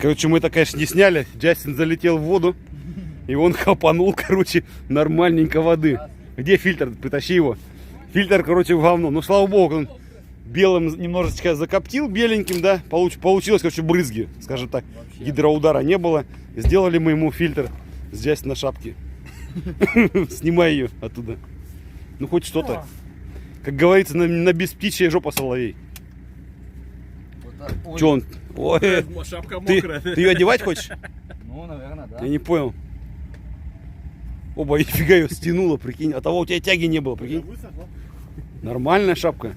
Короче, мы это, конечно, не сняли. Джастин залетел в воду. И он хапанул, короче, нормальненько воды. Где фильтр? Притащи его. Фильтр, короче, в говно. Ну, слава богу, он белым немножечко закоптил, беленьким, да. Получилось, короче, брызги, скажем так. Гидроудара не было. Сделали мы ему фильтр с Джастин на шапке. Снимай ее оттуда. Ну, хоть что-то. Как говорится, на бесптичья жопа соловей. Че он? Ой, шапка ты мокрая. ее одевать хочешь? Ну, наверное, да. Я не понял. Оба, нифига ее стянуло, прикинь. А того у тебя тяги не было, прикинь. Нормальная шапка.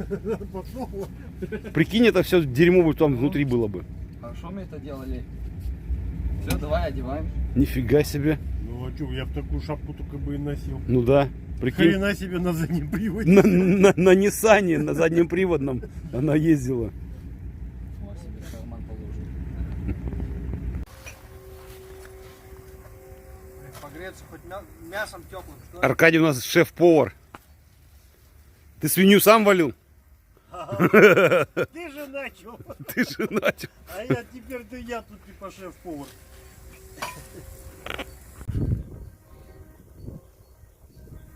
Прикинь, это все дерьмо бы там внутри было бы. Хорошо мы это делали. Все, давай одеваем. Нифига себе. Ну а что, я бы такую шапку только бы и носил. Ну да, прикинь. Хрена себе на заднем приводе. На Ниссане, на заднем приводном она ездила. О, себе в карман положил. Погреться хоть мясом теплым, что ли? Аркадий у нас шеф-повар. Ты свинью сам валил? Ты же начал. Ты же начал. А я теперь я тут типа шеф-повар.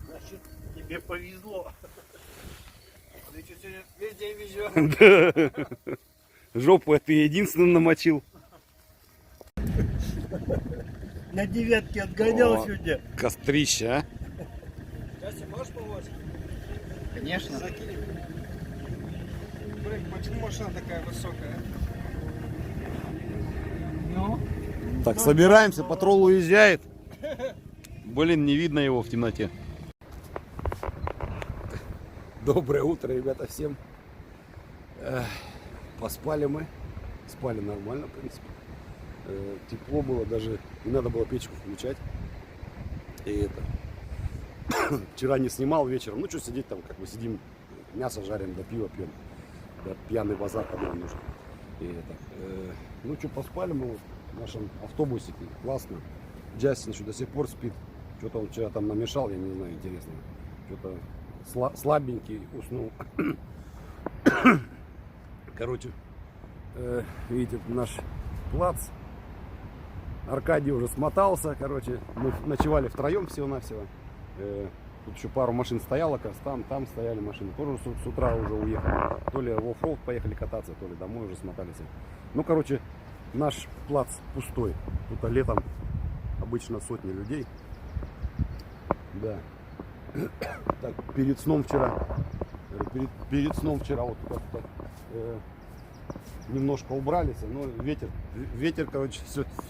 Значит, тебе повезло. Ты что, сегодня весь день везешь? Жопу ты единственный намочил. На девятке отгонял О, сегодня. Кострище, а? Настя, можешь помочь? Конечно. Закинем. Блин, почему машина такая высокая? Ну, Так, собираемся, патрул уезжает. Блин, не видно его в темноте. Доброе утро, ребята, всем. Поспали мы. Спали нормально, в принципе. Тепло было, даже не надо было печку включать. И это. Вчера не снимал вечером. Ну что сидеть там, как бы сидим, мясо жарим, да пиво пьем. Да, пьяный базар кому нужен. И это. Ну что, поспали мы вот в нашем автобусике. Классно. Джастин еще до сих пор спит. Что-то он вчера там намешал, я не знаю, интересно. Что-то слабенький уснул. Короче, видите, наш плац. Аркадий уже смотался, короче, мы ночевали втроем всего-навсего. Тут еще пару машин стояло, как там стояли машины. Тоже с утра уже уехали. То ли в оффроуд поехали кататься, то ли домой уже смотались. Ну, короче, наш плац пустой. Тут летом обычно сотни людей. Да. Так, перед сном вчера вот тут немножко убрались, но ветер, короче,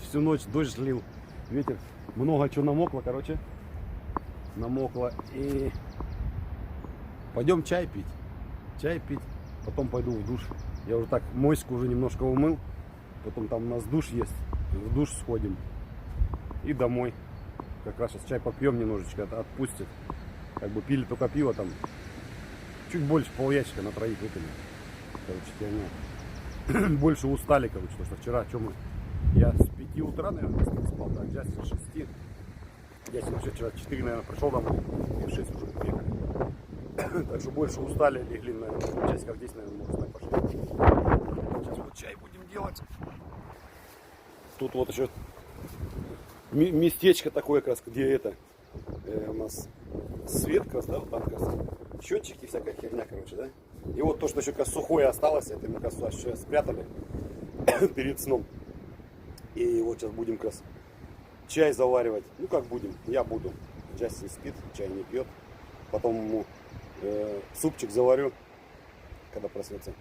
всю ночь дождь лил, ветер, много чего намокло, короче, и пойдем чай пить, потом пойду в душ. Я уже так моську уже немножко умыл, потом там у нас душ есть, в душ сходим и домой. Как раз сейчас чай попьем немножечко, отпустит. Как бы пили только пиво там, чуть больше полящика на троих выпили. Короче, фигня. Больше устали, короче, потому что вчера, я с 5 утра, наверное, спал, да, Джастин с 6. Джастин вообще вчера 4, наверное, пришел домой, и в 6 уже приехали. Так что больше устали, легли, наверное, часиков 10, наверное, можно спать пошли. Сейчас вот чай будем делать. Тут вот еще местечко такое, как раз, где это, у нас свет, как раз, да, вот там, как раз, счетчики, всякая херня, короче, да. И вот то, что еще как сухое осталось, это мы как раз еще спрятали перед сном. И вот сейчас будем как раз чай заваривать. Ну как будем, я буду. Джастин спит, чай не пьет. Потом ему супчик заварю, когда проснется.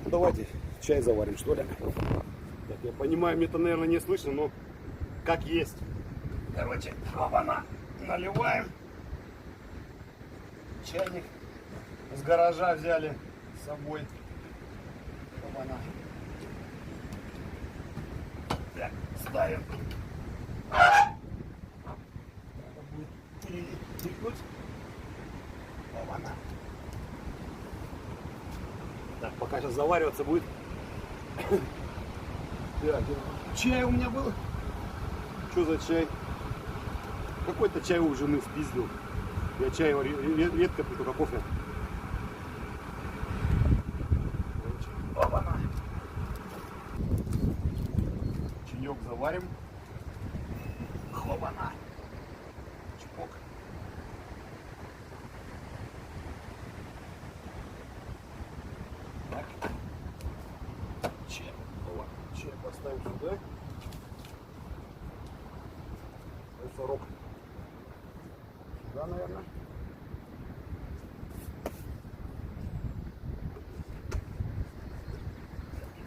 Ну, давайте чай заварим, что ли. Так, я понимаю, мне это, наверное, не слышно, но как есть. Короче, оба-на, наливаем. Чайник с гаража взяли с собой. Оба-на. Так, ставим. Надо будет перелить. Оба-на. Так, пока сейчас завариваться будет. Так, чай у меня был. Что за чай? Какой-то чай у жены спиздил. Я чай редко пью, только кофе. чаек заварим. Хлопана. Чпок. Так. Чай. О, чай поставим сюда. Сорок. Сюда, наверное.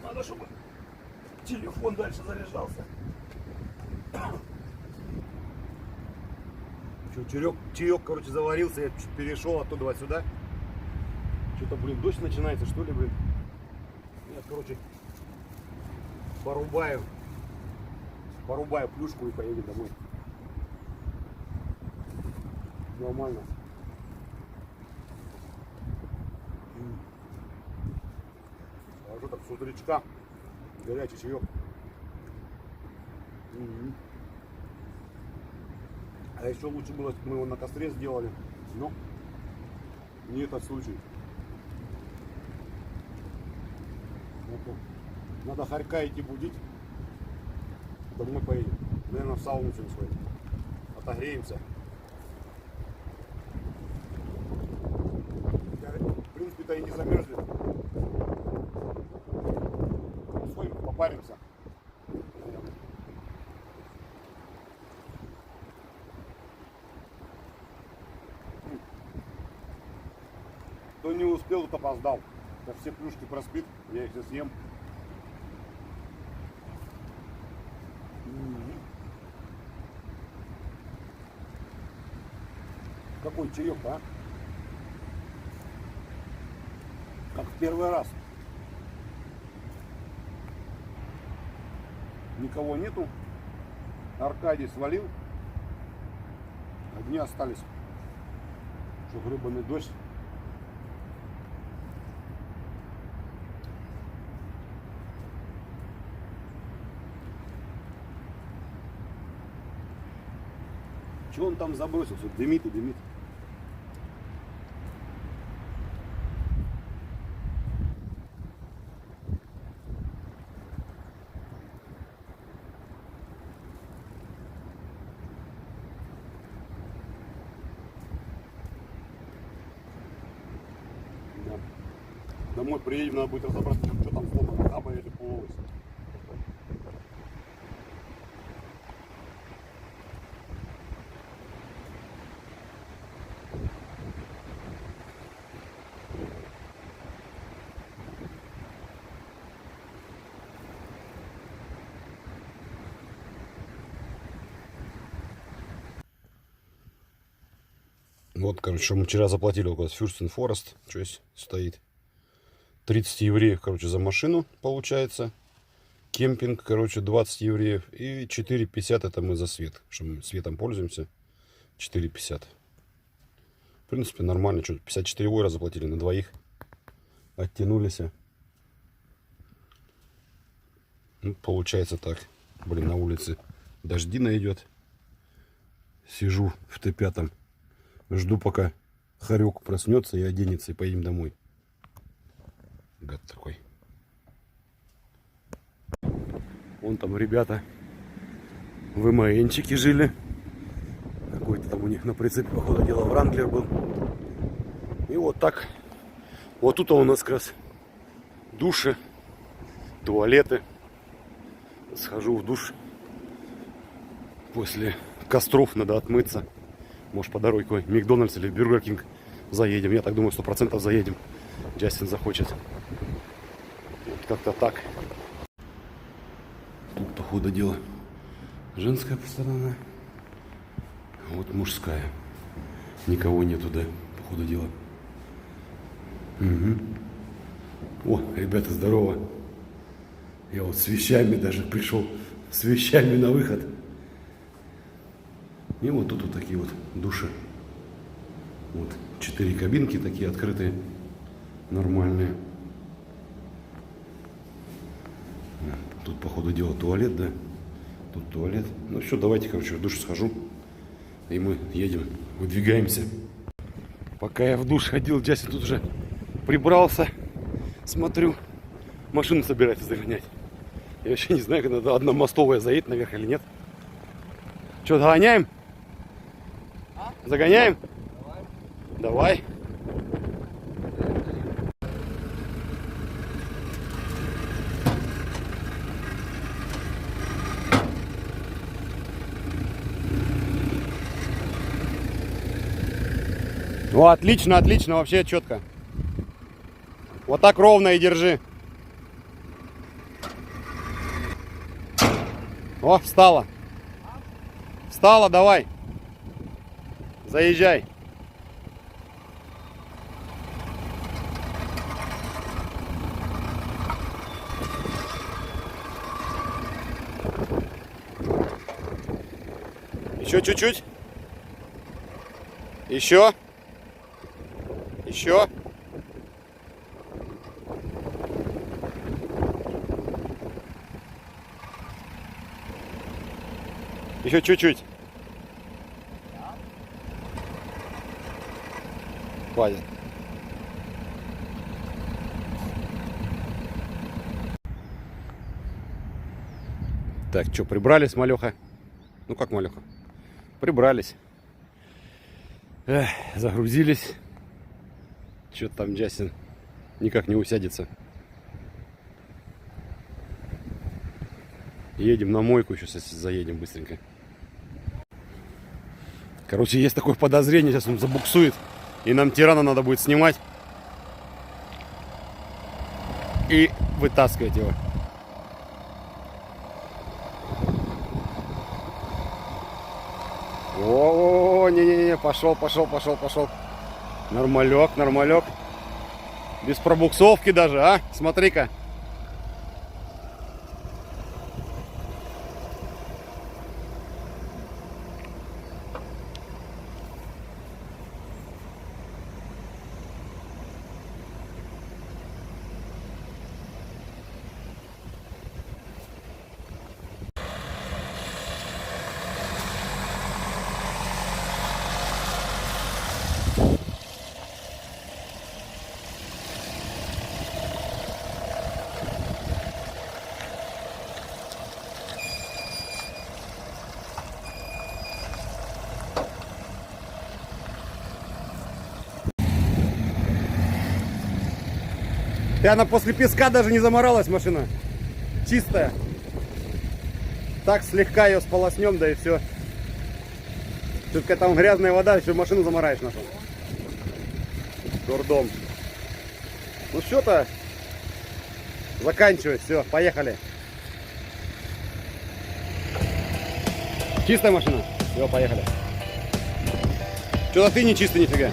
Надо, чтобы телефон дальше заряжался. Чаек, короче, заварился, я чуть перешел оттуда сюда. Что-то, блин, дождь начинается, что ли, блин. Я, короче, порубаю плюшку и поедем домой. Нормально. Положу так с утречка. Горячий чаек. А еще лучше было, мы его на костре сделали. Но не этот случай. Надо Харька идти будить. Домой поедем. Наверное, в сауну сегодня сходим. Отогреемся. В принципе-то и не замерзли. Сходим, попаримся. Кто не успел, тот опоздал. Сейчас все плюшки проспит, я их все съем. Какой чаек, а? Как в первый раз. Никого нету. Аркадий свалил. Одни остались. Что гребаный дождь. Чего он там забросился? Дымит и дымит. Да. Домой приедем, надо будет разобраться, что там сломано, хаба или половость. Вот, короче, мы вчера заплатили около Фюрстен Форест. Что здесь стоит? 30 евреев, короче, за машину получается. Кемпинг, короче, 20 евреев. И 4,50 это мы за свет. Что мы светом пользуемся. 4,50. В принципе, нормально. Что, 54 евро заплатили на двоих. Оттянулись. Ну, получается так. Блин, на улице дождина идет. Сижу в Т5. Жду, пока Харек проснется и оденется, и поедем домой. Гад такой. Вон там ребята в МАНчике жили. Какой-то там у них на прицепе, походу дела, Вранглер был. И вот так. Вот тут у нас как раз души, туалеты. Схожу в душ. После костров надо отмыться. Может, по дороге какой Макдональдс или Бургер Кинг заедем. Я так думаю, 100% заедем. Джастин захочет. Вот как-то так. Тут, по ходу дела, женская сторона. А вот мужская. Никого нету, да, по ходу дела. Угу. О, ребята, здорово. Я вот с вещами даже пришел. С вещами на выход. И вот тут вот такие вот души. Вот 4 кабинки такие открытые, нормальные. Тут, по ходу дела, туалет, да? Тут туалет. Ну все, давайте, короче, в душ схожу. И мы едем, выдвигаемся. Пока я в душ ходил, Джастин тут уже прибрался. Смотрю, машину собирается загонять. Я вообще не знаю, когда одномостовая заедет наверх или нет. Что, догоняем? Загоняем? Давай. О, отлично, отлично, вообще четко. Вот так ровно и держи. О, встала. Встала, давай. Заезжай. Еще чуть-чуть. Еще. Еще. Еще чуть-чуть. Хватит. Так, что, прибрались, малеха? Ну как малеха? Прибрались. Эх, загрузились. Что-то там Джастин никак не усядется. Едем на мойку, сейчас заедем быстренько. Короче, есть такое подозрение, сейчас он забуксует. И нам тирана надо будет снимать. И вытаскивать его. О, не-не-не, пошел. Нормалек. Без пробуксовки даже, а? Смотри-ка. И она после песка даже не заморалась, машина. Чистая. Так слегка ее сполоснем, да и все. Все-таки там грязная вода, еще машину замораешь нашу. Дурдом. Ну что-то. Заканчивай, все, поехали. Чистая машина? Все, поехали. Что-то ты не чистый нифига.